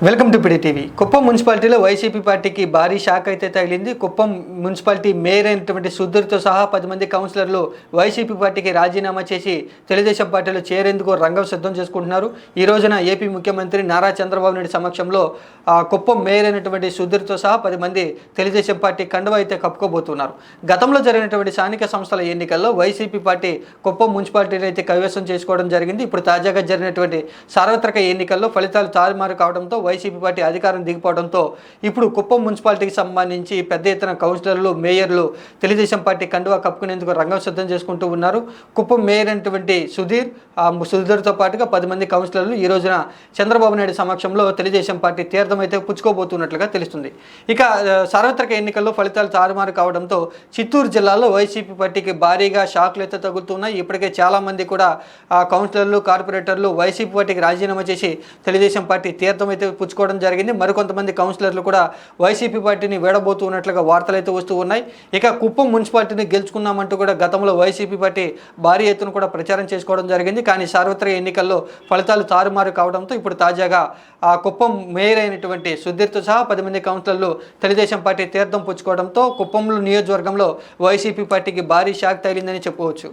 Welcome to PD TV. Kuppam మున్సిపాలిటీలో YCP పార్టీకి భారీ షాక్ అయితే తగిలింది. కుప్పం మున్సిపాలిటీ మేయర్ అయినటువంటి సుధీర్తో సహా 10 మంది కౌన్సిలర్లు వైసీపీ పార్టీకి రాజీనామా చేసి తెలుగుదేశం పార్టీలో చేరేందుకు రంగం సిద్ధం చేసుకుంటున్నారు. ఈ రోజున ఏపీ ముఖ్యమంత్రి నారా చంద్రబాబు నాయుడు సమక్షంలో కుప్పం మేయర్ అయినటువంటి సుధీర్తో సహా 10 మంది తెలుగుదేశం పార్టీ కండువా అయితే కప్పుకోబోతున్నారు. గతంలో జరిగినటువంటి స్థానిక సంస్థల ఎన్నికల్లో వైసీపీ పార్టీ కుప్పం మున్సిపాలిటీని అయితే కైవసం చేసుకోవడం జరిగింది. ఇప్పుడు తాజాగా జరిగినటువంటి సార్వత్రిక ఎన్నికల్లో ఫలితాలు తారుమారు కావడంతో వైసీపీ పార్టీ అధికారం దిగిపోవడంతో ఇప్పుడు కుప్పం మున్సిపాలిటీకి సంబంధించి పెద్ద ఎత్తున కౌన్సిలర్లు, మేయర్లు తెలుగుదేశం పార్టీ కండువా కప్పుకునేందుకు రంగం సిద్ధం చేసుకుంటూ ఉన్నారు. కుప్పం మేయర్ అయినటువంటి సుధీర్తో పాటుగా 10 మంది కౌన్సిలర్లు ఈ రోజున చంద్రబాబు నాయుడు సమక్షంలో తెలుగుదేశం పార్టీ తీర్థం అయితే పుచ్చుకోబోతున్నట్లుగా తెలుస్తుంది. ఇక సార్వత్రిక ఎన్నికల్లో ఫలితాలు తారుమారు కావడంతో చిత్తూరు జిల్లాలో వైసీపీ పార్టీకి భారీగా షాక్లు అయితే తగులుతున్నాయి. ఇప్పటికే చాలామంది కూడా కౌన్సిలర్లు, కార్పొరేటర్లు వైసీపీ పార్టీకి రాజీనామా చేసి తెలుగుదేశం పార్టీ తీర్థం అయితే పుచ్చుకోవడం జరిగింది. మరికొంతమంది కౌన్సిలర్లు కూడా వైసీపీ పార్టీని వీడబోతున్నట్లుగా వార్తలు అయితే వస్తూ ఉన్నాయి. ఇక కుప్పం మున్సిపాలిటీని గెలుచుకున్నామంటూ కూడా గతంలో వైసీపీ పార్టీ భారీ ఎత్తున కూడా ప్రచారం చేసుకోవడం జరిగింది. కానీ సార్వత్రిక ఎన్నికల్లో ఫలితాలు తారుమారు కావడంతో ఇప్పుడు తాజాగా కుప్పం మేయర్ అయినటువంటి సుధీర్తో సహా 10 మంది కౌన్సిలర్లు తెలుగుదేశం పార్టీ తీర్థం పుచ్చుకోవడంతో కుప్పంలో నియోజకవర్గంలో వైసీపీ పార్టీకి భారీ షాక్ తగిలిందని చెప్పవచ్చు.